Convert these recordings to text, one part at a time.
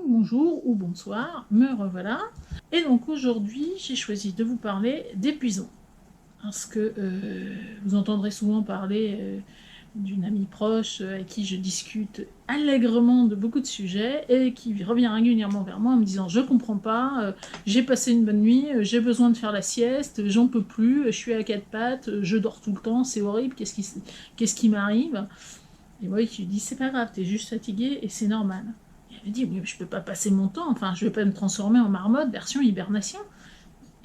bonjour ou bonsoir, me revoilà. Et donc aujourd'hui, j'ai choisi de vous parler d'épuisement. Parce que vous entendrez souvent parler d'une amie proche avec qui je discute allègrement de beaucoup de sujets et qui revient régulièrement vers moi en me disant « Je comprends pas, j'ai passé une bonne nuit, j'ai besoin de faire la sieste, j'en peux plus, je suis à quatre pattes, je dors tout le temps, c'est horrible, qu'est-ce qui m'arrive ?» Et moi, je lui dis « C'est pas grave, t'es juste fatiguée et c'est normal. » Elle me dit, oui, je peux pas passer mon temps, enfin, je vais pas me transformer en marmotte version hibernation.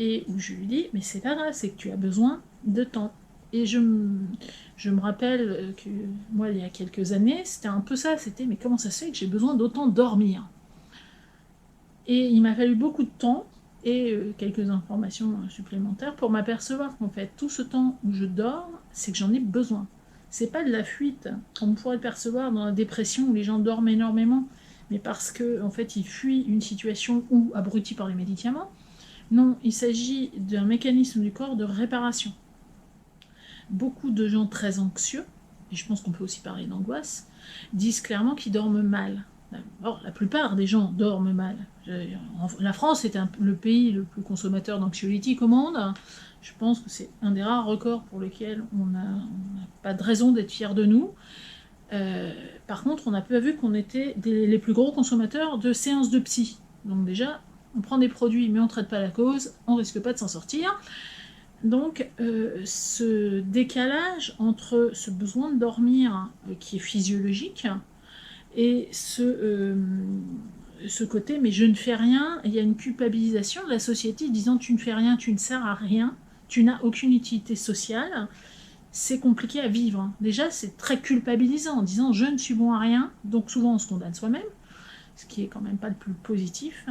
Et où je lui dis, mais c'est pas grave, c'est que tu as besoin de temps. Et je me rappelle que moi, il y a quelques années, c'était un peu ça, c'était, mais comment ça se fait que j'ai besoin d'autant dormir? Et il m'a fallu beaucoup de temps et quelques informations supplémentaires pour m'apercevoir qu'en fait, tout ce temps où je dors, c'est que j'en ai besoin. C'est pas de la fuite, comme on pourrait le percevoir dans la dépression où les gens dorment énormément, mais parce qu'en en fait, ils fuient une situation ou abrutis par les médicaments. Non, il s'agit d'un mécanisme du corps de réparation. Beaucoup de gens très anxieux, et je pense qu'on peut aussi parler d'angoisse, disent clairement qu'ils dorment mal. Or, la plupart des gens dorment mal. La France est le pays le plus consommateur d'anxiolytiques au monde. Je pense que c'est un des rares records pour lesquels on n'a pas de raison d'être fiers de nous. Par contre, on n'a pas vu qu'on était les plus gros consommateurs de séances de psy. Donc déjà, on prend des produits mais on ne traite pas la cause, on risque pas de s'en sortir. Donc ce décalage entre ce besoin de dormir qui est physiologique et ce côté mais je ne fais rien, il y a une culpabilisation de la société disant tu ne fais rien, tu ne sers à rien, tu n'as aucune utilité sociale. C'est compliqué à vivre. Déjà, c'est très culpabilisant en disant je ne suis bon à rien, donc souvent on se condamne soi-même, ce qui est quand même pas le plus positif,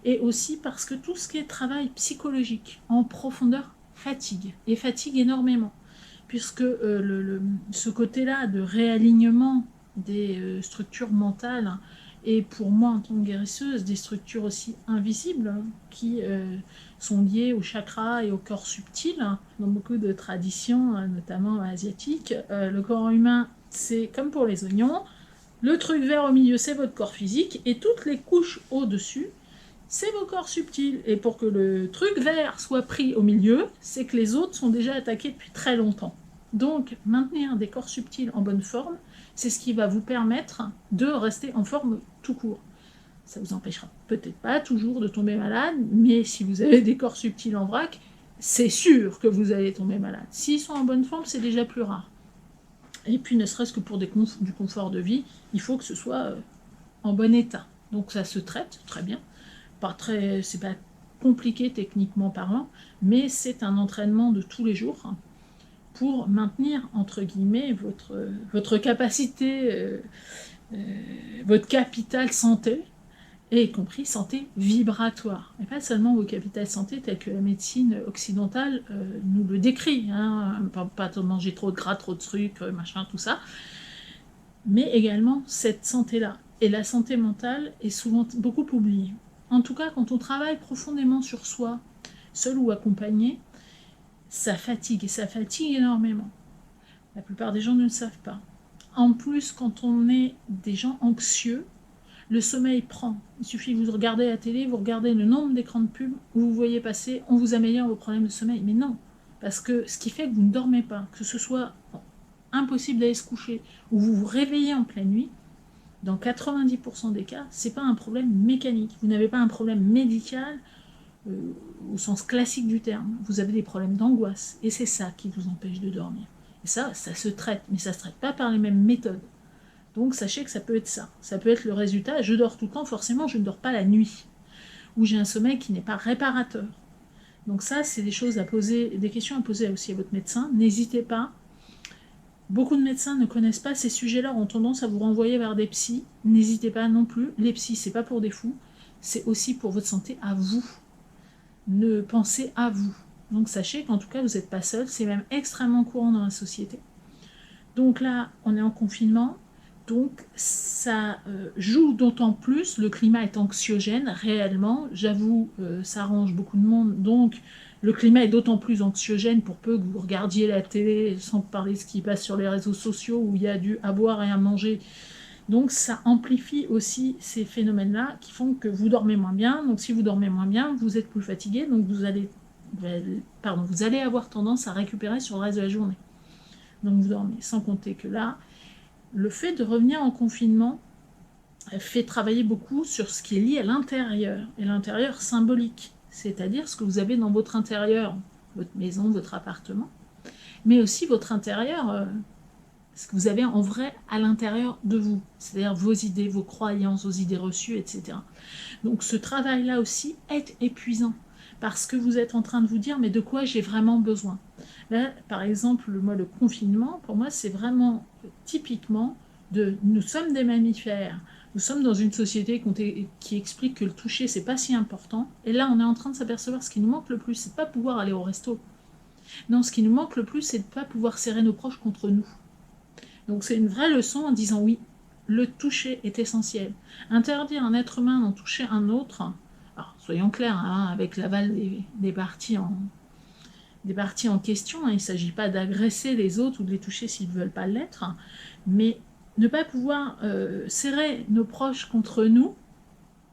et aussi parce que tout ce qui est travail psychologique en profondeur fatigue, et fatigue énormément, puisque ce côté-là de réalignement des structures mentales, et pour moi en tant que guérisseuse, des structures aussi invisibles qui sont liées au chakra et au corps subtil. Dans beaucoup de traditions, notamment asiatiques, le corps humain, c'est comme pour les oignons, le truc vert au milieu, c'est votre corps physique, et toutes les couches au-dessus, c'est vos corps subtils. Et pour que le truc vert soit pris au milieu, c'est que les autres sont déjà attaqués depuis très longtemps. Donc, maintenir des corps subtils en bonne forme, c'est ce qui va vous permettre de rester en forme tout court. Ça vous empêchera peut-être pas toujours de tomber malade, mais si vous avez des corps subtils en vrac, c'est sûr que vous allez tomber malade. S'ils sont en bonne forme, c'est déjà plus rare. Et puis, ne serait-ce que pour du confort de vie, il faut que ce soit en bon état. Donc ça se traite très bien. C'est pas compliqué techniquement parlant, mais c'est un entraînement de tous les jours pour maintenir, entre guillemets, votre capacité, votre capital santé, et y compris santé vibratoire. Et pas seulement vos capitales santé tels que la médecine occidentale nous le décrit, hein, pas manger trop de gras, trop de sucre, machin, tout ça, mais également cette santé-là. Et la santé mentale est souvent beaucoup oubliée. En tout cas, quand on travaille profondément sur soi, seul ou accompagné, ça fatigue, et ça fatigue énormément. La plupart des gens ne le savent pas. En plus, quand on est des gens anxieux, le sommeil prend. Il suffit que vous regardez la télé, vous regardez le nombre d'écrans de pub où vous voyez passer « on vous améliore vos problèmes de sommeil ». Mais non, parce que ce qui fait que vous ne dormez pas, que ce soit impossible d'aller se coucher ou vous vous réveillez en pleine nuit, dans 90% des cas, c'est pas un problème mécanique. Vous n'avez pas un problème médical au sens classique du terme. Vous avez des problèmes d'angoisse. Et c'est ça qui vous empêche de dormir. Et ça se traite. Mais ça se traite pas par les mêmes méthodes. Donc sachez que ça peut être ça. Ça peut être le résultat. Je dors tout le temps, forcément, je ne dors pas la nuit. Ou j'ai un sommeil qui n'est pas réparateur. Donc ça, c'est des choses à poser, des questions à poser aussi à votre médecin. N'hésitez pas. Beaucoup de médecins ne connaissent pas ces sujets-là, ont tendance à vous renvoyer vers des psys. N'hésitez pas non plus. Les psys, c'est pas pour des fous. C'est aussi pour votre santé à vous. Ne pensez à vous. Donc sachez qu'en tout cas, vous n'êtes pas seul. C'est même extrêmement courant dans la société. Donc là, on est en confinement. Donc ça joue d'autant plus. Le climat est anxiogène, réellement. J'avoue, ça arrange beaucoup de monde. Donc le climat est d'autant plus anxiogène pour peu que vous regardiez la télé, sans parler de ce qui passe sur les réseaux sociaux, où il y a à boire et à manger Donc ça amplifie aussi ces phénomènes-là qui font que vous dormez moins bien. Donc si vous dormez moins bien, vous êtes plus fatigué, donc vous allez avoir tendance à récupérer sur le reste de la journée. Donc vous dormez. Sans compter que là, le fait de revenir en confinement fait travailler beaucoup sur ce qui est lié à l'intérieur, et l'intérieur symbolique, c'est-à-dire ce que vous avez dans votre intérieur, votre maison, votre appartement, mais aussi votre intérieur, ce que vous avez en vrai à l'intérieur de vous, c'est-à-dire vos idées, vos croyances, vos idées reçues, etc. Donc ce travail-là aussi est épuisant, parce que vous êtes en train de vous dire, mais de quoi j'ai vraiment besoin? Là, par exemple, le confinement, pour moi, c'est vraiment typiquement nous sommes des mammifères, nous sommes dans une société qui explique que le toucher, c'est pas si important, et là, on est en train de s'apercevoir ce qui nous manque le plus, c'est pas pouvoir aller au resto. Non, ce qui nous manque le plus, c'est de ne pas pouvoir serrer nos proches contre nous. Donc c'est une vraie leçon en disant oui, le toucher est essentiel. Interdire un être humain d'en toucher un autre, alors soyons clairs, hein, avec l'aval des parties en question, hein, il ne s'agit pas d'agresser les autres ou de les toucher s'ils ne veulent pas l'être, mais ne pas pouvoir serrer nos proches contre nous,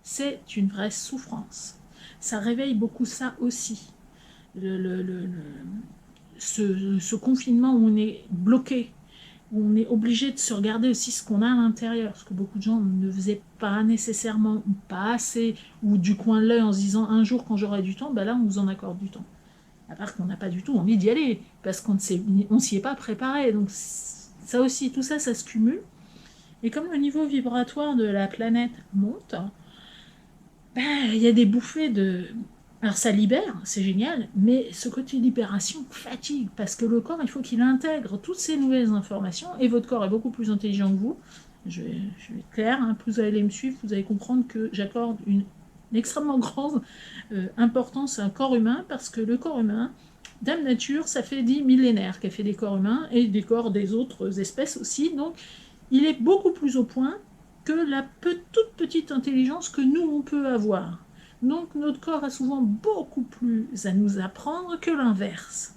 c'est une vraie souffrance. Ça réveille beaucoup ça aussi. Ce confinement où on est bloqué, où on est obligé de se regarder aussi ce qu'on a à l'intérieur, ce que beaucoup de gens ne faisaient pas nécessairement, ou pas assez, ou du coin de l'œil en se disant un jour quand j'aurai du temps, ben là on vous en accorde du temps. À part qu'on n'a pas du tout envie d'y aller, parce qu'on ne s'y est pas préparé. Donc ça aussi, tout ça, ça se cumule. Et comme le niveau vibratoire de la planète monte, il y a des bouffées de... Alors ça libère, c'est génial, mais ce côté libération fatigue, parce que le corps, il faut qu'il intègre toutes ces nouvelles informations, et votre corps est beaucoup plus intelligent que vous. Je vais être clair, hein, plus vous allez me suivre, vous allez comprendre que j'accorde une extrêmement grande importance à un corps humain, parce que le corps humain, Dame Nature, ça fait 10 millénaires qu'elle fait des corps humains, et des corps des autres espèces aussi, donc il est beaucoup plus au point que la toute petite intelligence que nous, on peut avoir. Donc notre corps a souvent beaucoup plus à nous apprendre que l'inverse.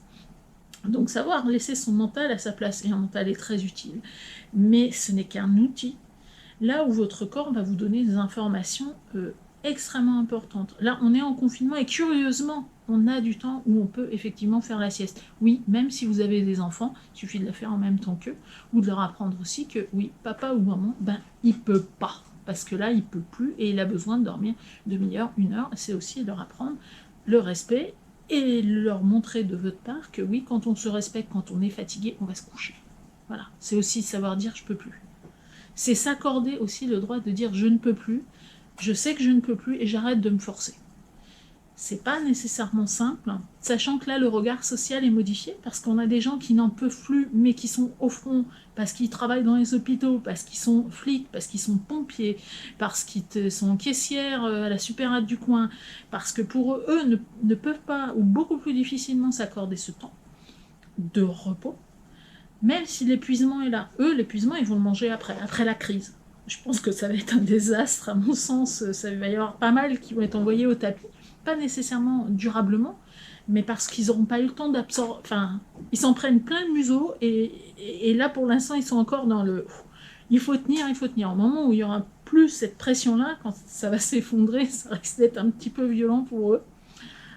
Donc savoir laisser son mental à sa place, et un mental est très utile, mais ce n'est qu'un outil, là où votre corps va vous donner des informations extrêmement importantes. Là, on est en confinement, et curieusement, on a du temps où on peut effectivement faire la sieste. Oui, même si vous avez des enfants, il suffit de la faire en même temps qu'eux, ou de leur apprendre aussi que oui, papa ou maman, il peut pas. Parce que là, il peut plus, et il a besoin de dormir demi-heure, 1 heure. C'est aussi leur apprendre le respect, et leur montrer de votre part que oui, quand on se respecte, quand on est fatigué, on va se coucher. Voilà, c'est aussi savoir dire je peux plus. C'est s'accorder aussi le droit de dire je ne peux plus, je sais que je ne peux plus, et j'arrête de me forcer. C'est pas nécessairement simple, sachant que là le regard social est modifié, parce qu'on a des gens qui n'en peuvent plus, mais qui sont au front, parce qu'ils travaillent dans les hôpitaux, parce qu'ils sont flics, parce qu'ils sont pompiers, parce qu'ils sont caissières à la supérette du coin, parce que pour eux ne peuvent pas, ou beaucoup plus difficilement s'accorder ce temps de repos, même si l'épuisement est là. Eux, l'épuisement, ils vont le manger après la crise. Je pense que ça va être un désastre, à mon sens, ça va y avoir pas mal qui vont être envoyés au tapis, pas nécessairement durablement, mais parce qu'ils n'auront pas eu le temps d'absorber, enfin, ils s'en prennent plein le museau, et là, pour l'instant, ils sont encore dans le... Il faut tenir. Au moment où il n'y aura plus cette pression-là, quand ça va s'effondrer, ça risque d'être un petit peu violent pour eux.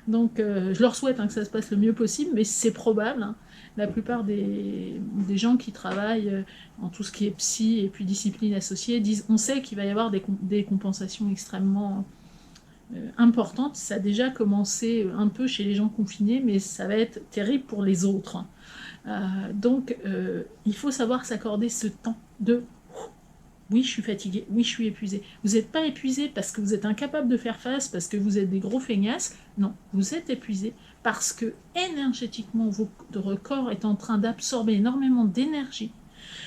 Donc, je leur souhaite que ça se passe le mieux possible, mais c'est probable, hein. La plupart des gens qui travaillent en tout ce qui est psy et puis discipline associée disent on sait qu'il va y avoir des compensations extrêmement importantes. Ça a déjà commencé un peu chez les gens confinés, mais ça va être terrible pour les autres. Donc, il faut savoir s'accorder ce temps de oui, je suis fatiguée, oui, je suis épuisée. Vous n'êtes pas épuisé parce que vous êtes incapable de faire face, parce que vous êtes des gros feignasses. Non, vous êtes épuisé parce que énergétiquement, votre corps est en train d'absorber énormément d'énergie,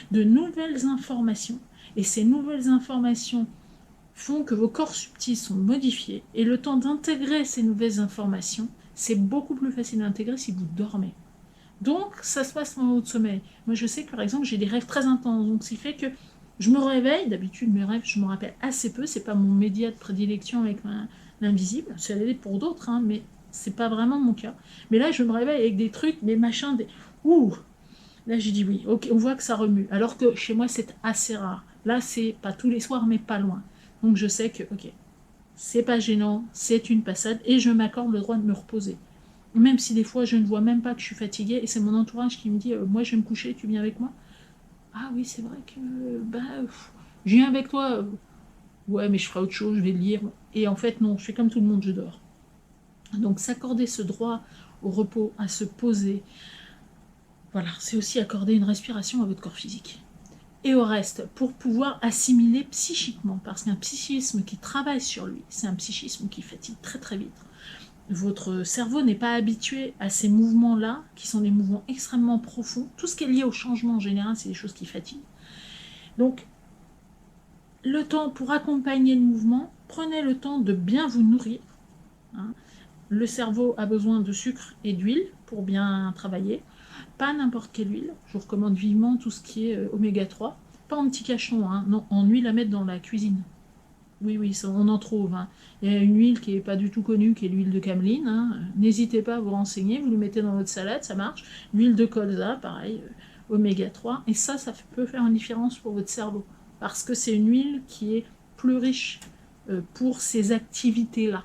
de nouvelles informations, et ces nouvelles informations font que vos corps subtils sont modifiés, et le temps d'intégrer ces nouvelles informations, c'est beaucoup plus facile à intégrer si vous dormez. Donc, ça se passe en haut de sommeil. Moi, je sais que, par exemple, j'ai des rêves très intenses, donc ce qui fait que je me réveille, d'habitude mes rêves, je me rappelle assez peu, c'est pas mon média de prédilection avec l'invisible, c'est l'idée pour d'autres, hein, mais c'est pas vraiment mon cas. Mais là, je me réveille avec des trucs, des machins, des... Ouh! Là, j'ai dit oui, ok, on voit que ça remue, alors que chez moi, c'est assez rare. Là, c'est pas tous les soirs, mais pas loin. Donc je sais que, ok, c'est pas gênant, c'est une passade, et je m'accorde le droit de me reposer. Même si des fois je ne vois même pas que je suis fatiguée, et c'est mon entourage qui me dit moi je vais me coucher, tu viens avec moi? Ah oui, c'est vrai que je viens avec toi. Ouais, mais je ferai autre chose, je vais lire. Et en fait, non, je fais comme tout le monde, je dors. Donc s'accorder ce droit au repos, à se poser, voilà, c'est aussi accorder une respiration à votre corps physique. Et au reste, pour pouvoir assimiler psychiquement, parce qu'un psychisme qui travaille sur lui, c'est un psychisme qui fatigue très très vite. Votre cerveau n'est pas habitué à ces mouvements-là, qui sont des mouvements extrêmement profonds. Tout ce qui est lié au changement en général, c'est des choses qui fatiguent. Donc, le temps pour accompagner le mouvement, prenez le temps de bien vous nourrir. Hein. Le cerveau a besoin de sucre et d'huile pour bien travailler. Pas n'importe quelle huile. Je vous recommande vivement tout ce qui est oméga 3. Pas en petit cachon, hein, non, en huile à mettre dans la cuisine. Oui, oui, ça, on en trouve. Hein. Il y a une huile qui n'est pas du tout connue, qui est l'huile de cameline. Hein. N'hésitez pas à vous renseigner, vous le mettez dans votre salade, ça marche. L'huile de colza, pareil, oméga 3. Et ça peut faire une différence pour votre cerveau. Parce que c'est une huile qui est plus riche pour ces activités-là.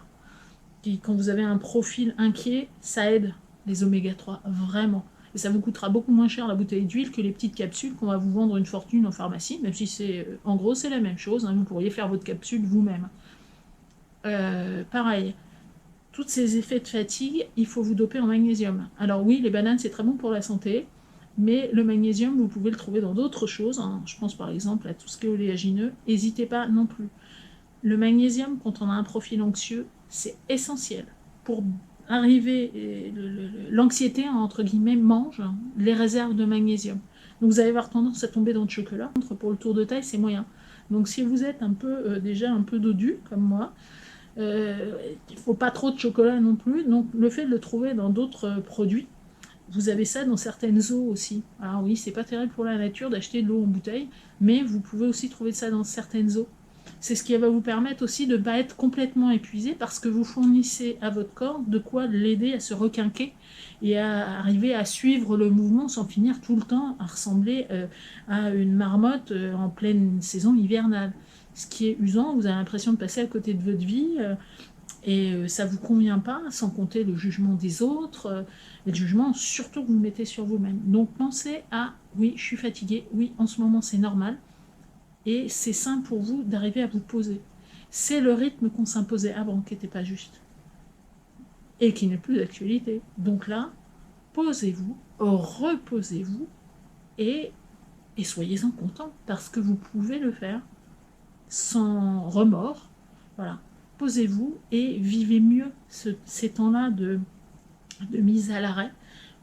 Quand vous avez un profil inquiet, ça aide les oméga 3, vraiment. Et ça vous coûtera beaucoup moins cher la bouteille d'huile que les petites capsules qu'on va vous vendre une fortune en pharmacie, même si c'est, en gros, c'est la même chose. Hein, vous pourriez faire votre capsule vous-même. Pareil, tous ces effets de fatigue, il faut vous doper en magnésium. Alors oui, les bananes, c'est très bon pour la santé, mais le magnésium, vous pouvez le trouver dans d'autres choses. Hein. Je pense par exemple à tout ce qui est oléagineux. N'hésitez pas non plus. Le magnésium, quand on a un profil anxieux, c'est essentiel pour arriver. L'anxiété, entre guillemets, mange les réserves de magnésium. Donc vous allez avoir tendance à tomber dans le chocolat. Pour le tour de taille, c'est moyen. Donc si vous êtes un peu déjà un peu dodu, comme moi, il ne faut pas trop de chocolat non plus. Donc le fait de le trouver dans d'autres produits, vous avez ça dans certaines eaux aussi. Alors oui, c'est pas terrible pour la nature d'acheter de l'eau en bouteille, mais vous pouvez aussi trouver ça dans certaines eaux. C'est ce qui va vous permettre aussi de ne pas être complètement épuisé parce que vous fournissez à votre corps de quoi l'aider à se requinquer et à arriver à suivre le mouvement sans finir tout le temps à ressembler à une marmotte en pleine saison hivernale. Ce qui est usant, vous avez l'impression de passer à côté de votre vie et ça ne vous convient pas, sans compter le jugement des autres et le jugement surtout que vous mettez sur vous-même. Donc pensez à oui, je suis fatiguée, oui, en ce moment c'est normal. Et c'est sain pour vous d'arriver à vous poser. C'est le rythme qu'on s'imposait avant qui n'était pas juste. Et qui n'est plus d'actualité. Donc là, posez-vous, reposez-vous et soyez-en content parce que vous pouvez le faire sans remords. Voilà. Posez-vous et vivez mieux ces temps-là de mise à l'arrêt.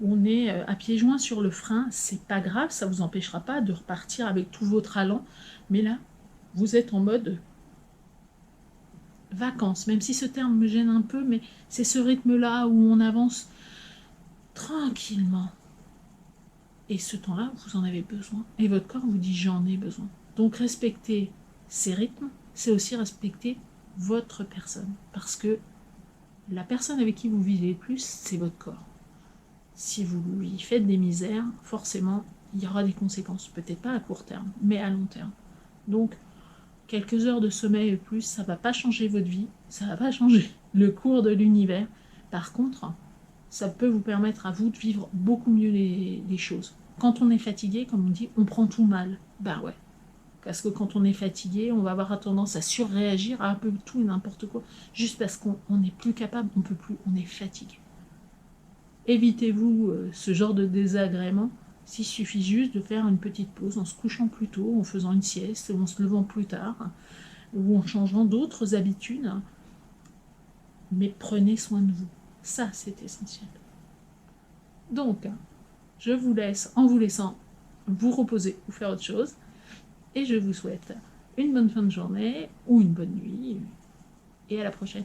On est à pieds joints sur le frein, c'est pas grave, ça vous empêchera pas de repartir avec tout votre allant, mais là, vous êtes en mode vacances, même si ce terme me gêne un peu, mais c'est ce rythme-là où on avance tranquillement. Et ce temps-là, vous en avez besoin, et votre corps vous dit j'en ai besoin. Donc respecter ces rythmes, c'est aussi respecter votre personne, parce que la personne avec qui vous vivez le plus, c'est votre corps. Si vous lui faites des misères, forcément, il y aura des conséquences. Peut-être pas à court terme, mais à long terme. Donc, quelques heures de sommeil et plus, ça ne va pas changer votre vie, ça ne va pas changer le cours de l'univers. Par contre, ça peut vous permettre à vous de vivre beaucoup mieux les choses. Quand on est fatigué, comme on dit, on prend tout mal. Bah ouais. Parce que quand on est fatigué, on va avoir tendance à surréagir à un peu tout et n'importe quoi, juste parce qu'on n'est plus capable, on ne peut plus, on est fatigué. Évitez-vous ce genre de désagrément. S'il suffit juste de faire une petite pause en se couchant plus tôt, en faisant une sieste, ou en se levant plus tard, ou en changeant d'autres habitudes. Mais prenez soin de vous. Ça, c'est essentiel. Donc, je vous laisse en vous laissant vous reposer ou faire autre chose. Et je vous souhaite une bonne fin de journée ou une bonne nuit. Et à la prochaine.